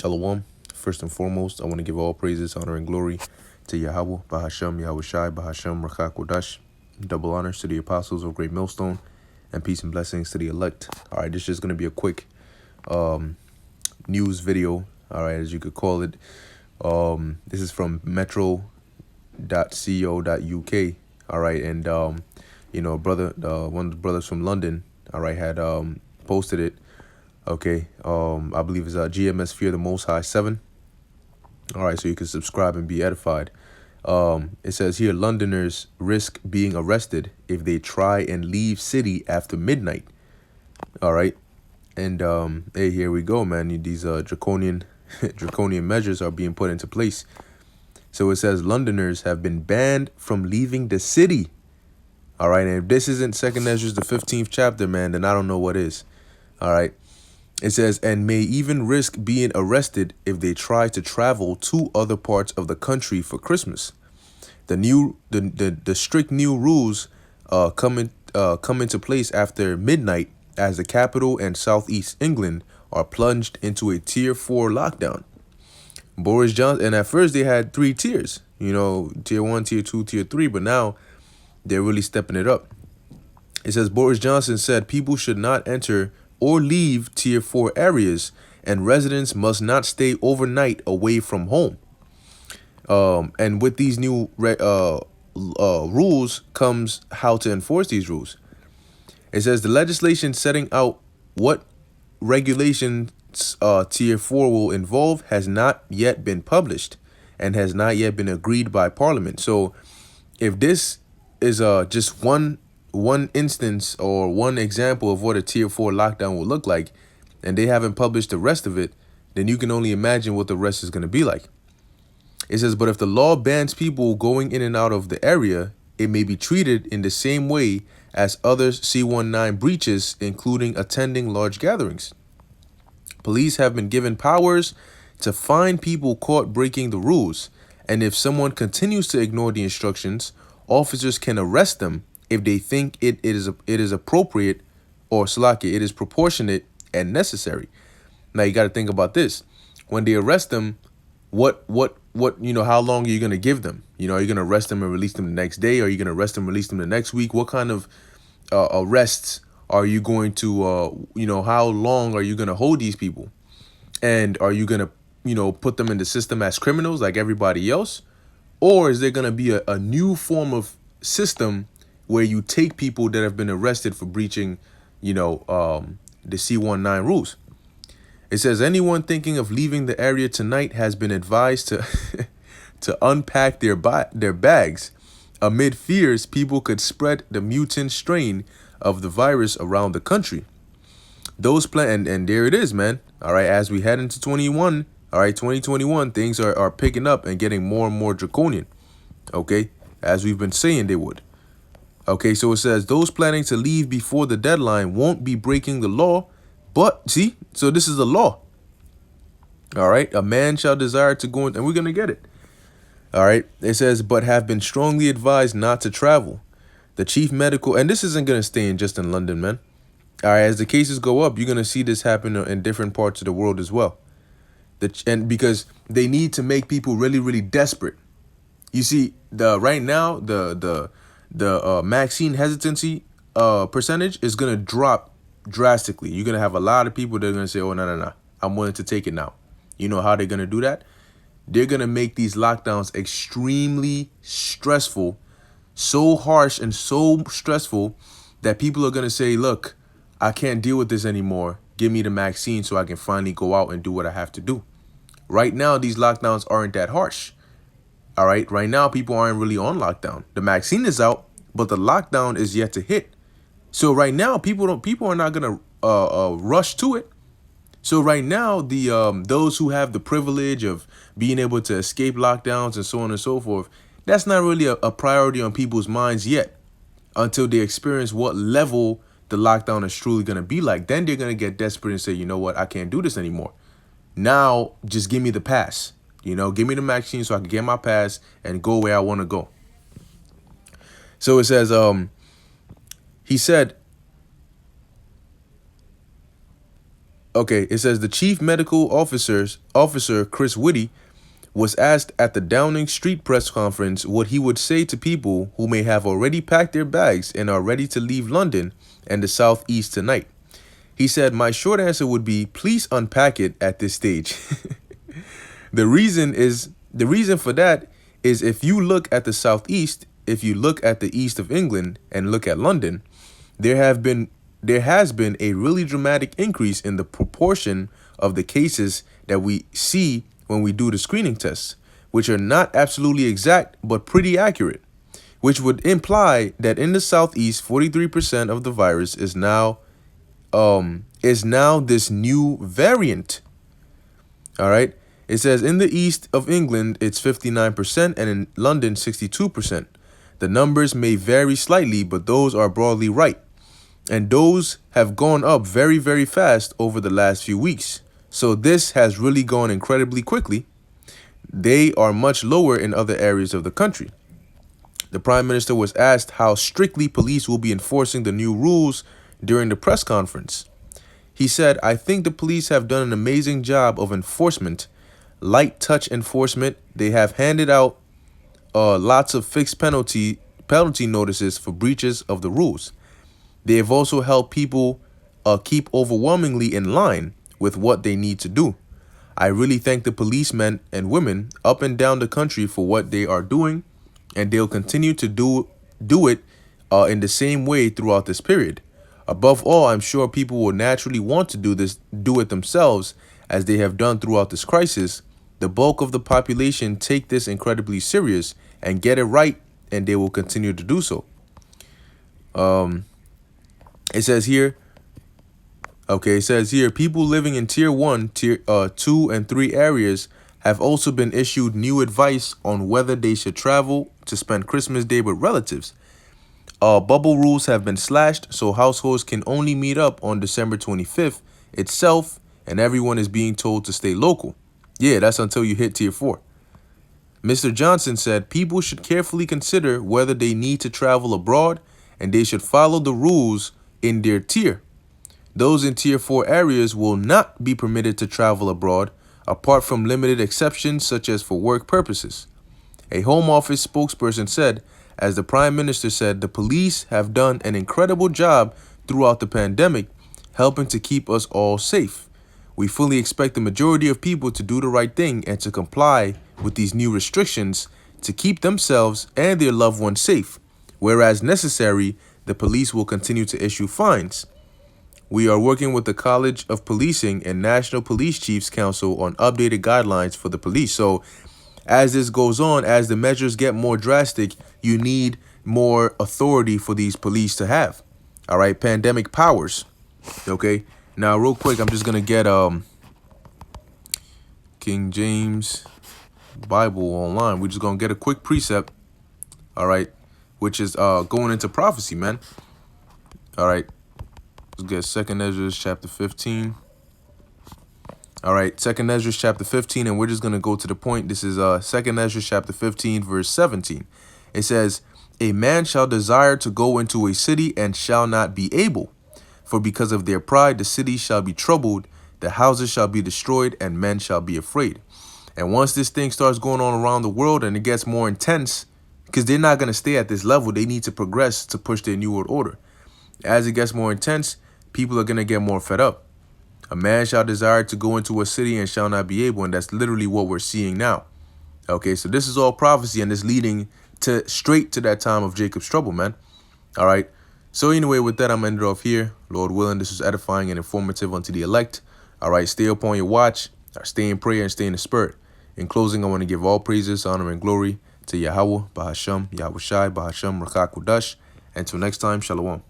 Shalom. First and foremost, I want to give all praises, honor, and glory to Yahweh, Bahasham, Yahweh Shai, Bahasham, Rakha Kodash. Double honors to the apostles of Great Millstone, and peace and blessings to the elect. All right, this is just going to be a quick news video, all right, as you could call it. This is from metro.co.uk, all right, and, brother, one of the brothers from London, all right, had posted it. Okay, I believe it's GMS Fear the Most High 7. All right, so you can subscribe and be edified. It says here, Londoners risk being arrested if they try and leave city after midnight. All right, and hey, here we go, man. These draconian measures are being put into place. So it says Londoners have been banned from leaving the city. All right, and if this isn't 2nd Ezra the 15th chapter, man, then I don't know what is. All right. It says, and may even risk being arrested if they try to travel to other parts of the country for Christmas. The strict new rules come into place after midnight, as the capital and southeast England are plunged into a tier 4 lockdown. Boris Johnson, and at first they had 3 tiers, tier 1, tier 2, tier 3, but now they're really stepping it up. It says Boris Johnson said people should not enter or leave tier 4 areas, and residents must not stay overnight away from home. And with these new rules comes how to enforce these rules. It says the legislation setting out what regulations tier 4 will involve has not yet been published and has not yet been agreed by Parliament. So if this is just one instance or one example of what a tier 4 lockdown will look like, and they haven't published the rest of it, then you can only imagine what the rest is going to be like. It says, but if the law bans people going in and out of the area, it may be treated in the same way as other C-19 breaches, including attending large gatherings. Police have been given powers to fine people caught breaking the rules, and if someone continues to ignore the instructions, officers can arrest them if they think it is appropriate, or slaki, it is proportionate and necessary. Now you got to think about this. When they arrest them, what how long are you going to give them? Are you going to arrest them and release them the next day? Are you going to arrest them and release them the next week? What kind of arrests are you going to how long are you going to hold these people? And are you going to put them in the system as criminals like everybody else? Or is there going to be a new form of system where you take people that have been arrested for breaching, the C-19 rules? It says anyone thinking of leaving the area tonight has been advised to to unpack their bags. Amid fears, people could spread the mutant strain of the virus around the country. Those and there it is, man. All right, as we head into 2021, things are picking up and getting more and more draconian. Okay, as we've been saying they would. Okay, so it says those planning to leave before the deadline won't be breaking the law, but see, so this is the law. All right, a man shall desire to go in, and we're going to get it. All right, it says, but have been strongly advised not to travel. The chief medical, and this isn't going to stay just in London, man. All right, as the cases go up, you're going to see this happen in different parts of the world as well. And because they need to make people really, really desperate. You see, right now, the vaccine hesitancy percentage is going to drop drastically. You're going to have a lot of people that are going to say, oh, no, I'm willing to take it now. You know how they're going to do that? They're going to make these lockdowns extremely stressful, so harsh and so stressful that people are going to say, look, I can't deal with this anymore. Give me the vaccine so I can finally go out and do what I have to do. Right now, these lockdowns aren't that harsh. All right. Right now, people aren't really on lockdown. The vaccine is out, but the lockdown is yet to hit. So right now, people are not going to rush to it. So right now, those who have the privilege of being able to escape lockdowns and so on and so forth, that's not really a priority on people's minds yet until they experience what level the lockdown is truly going to be like. Then they're going to get desperate and say, you know what, I can't do this anymore. Now, just give me the pass. Give me the vaccine so I can get my pass and go where I want to go. So it says, he said, Okay, it says the chief medical officer Chris Whitty was asked at the Downing Street press conference what he would say to people who may have already packed their bags and are ready to leave London and the southeast tonight. He said, "My short answer would be, please unpack it at this stage." The reason for that is if you look at the southeast, if you look at the east of England and look at London, there has been a really dramatic increase in the proportion of the cases that we see when we do the screening tests, which are not absolutely exact but pretty accurate, which would imply that in the southeast 43% of the virus is now this new variant. All right. It says in the east of England, it's 59% and in London, 62%. The numbers may vary slightly, but those are broadly right. And those have gone up very, very fast over the last few weeks. So this has really gone incredibly quickly. They are much lower in other areas of the country. The Prime Minister was asked how strictly police will be enforcing the new rules during the press conference. He said, "I think the police have done an amazing job of enforcement. Light touch enforcement. They have handed out lots of fixed penalty notices for breaches of the rules. They have also helped people keep overwhelmingly in line with what they need to do. I really thank the policemen and women up and down the country for what they are doing, and they'll continue to do it in the same way throughout this period. Above all, I'm sure people will naturally want to do it themselves, as they have done throughout this crisis. The bulk of the population take this incredibly serious and get it right, and they will continue to do so." It says here, people living in tier 1, tier 2, and 3 areas have also been issued new advice on whether they should travel to spend Christmas Day with relatives. Bubble rules have been slashed, so households can only meet up on December 25th itself, and everyone is being told to stay local. Yeah, that's until you hit tier 4. Mr. Johnson said people should carefully consider whether they need to travel abroad, and they should follow the rules in their tier. Those in tier 4 areas will not be permitted to travel abroad, apart from limited exceptions such as for work purposes. A Home Office spokesperson said, as the Prime Minister said, the police have done an incredible job throughout the pandemic, helping to keep us all safe. We fully expect the majority of people to do the right thing and to comply with these new restrictions to keep themselves and their loved ones safe. Whereas necessary, the police will continue to issue fines. We are working with the College of Policing and National Police Chiefs Council on updated guidelines for the police. So as this goes on, as the measures get more drastic, you need more authority for these police to have. All right, pandemic powers. Okay, now real quick, I'm just gonna get King James Bible online. We're just gonna get a quick precept. All right, which is going into prophecy, man. All right, let's get 2nd Ezra chapter 15. All right, 2nd Ezra chapter 15, and we're just going to go to the point. This is 2nd Ezra chapter 15, verse 17. It says, "A man shall desire to go into a city and shall not be able. For because of their pride, the city shall be troubled, the houses shall be destroyed, and men shall be afraid." And once this thing starts going on around the world and it gets more intense, because they're not going to stay at this level, they need to progress to push their New World Order. As it gets more intense, people are going to get more fed up. A man shall desire to go into a city and shall not be able. And that's literally what we're seeing now. Okay, so this is all prophecy, and it's leading to straight to that time of Jacob's trouble, man. All right. So anyway, with that, I'm ending off here. Lord willing, this was edifying and informative unto the elect. All right, stay up on your watch, or stay in prayer and stay in the spirit. In closing, I want to give all praises, honor, and glory to Yahweh, Bahasham, Yahweh Shai, Bahasham, Rakak Kudash. Until next time, Shalom.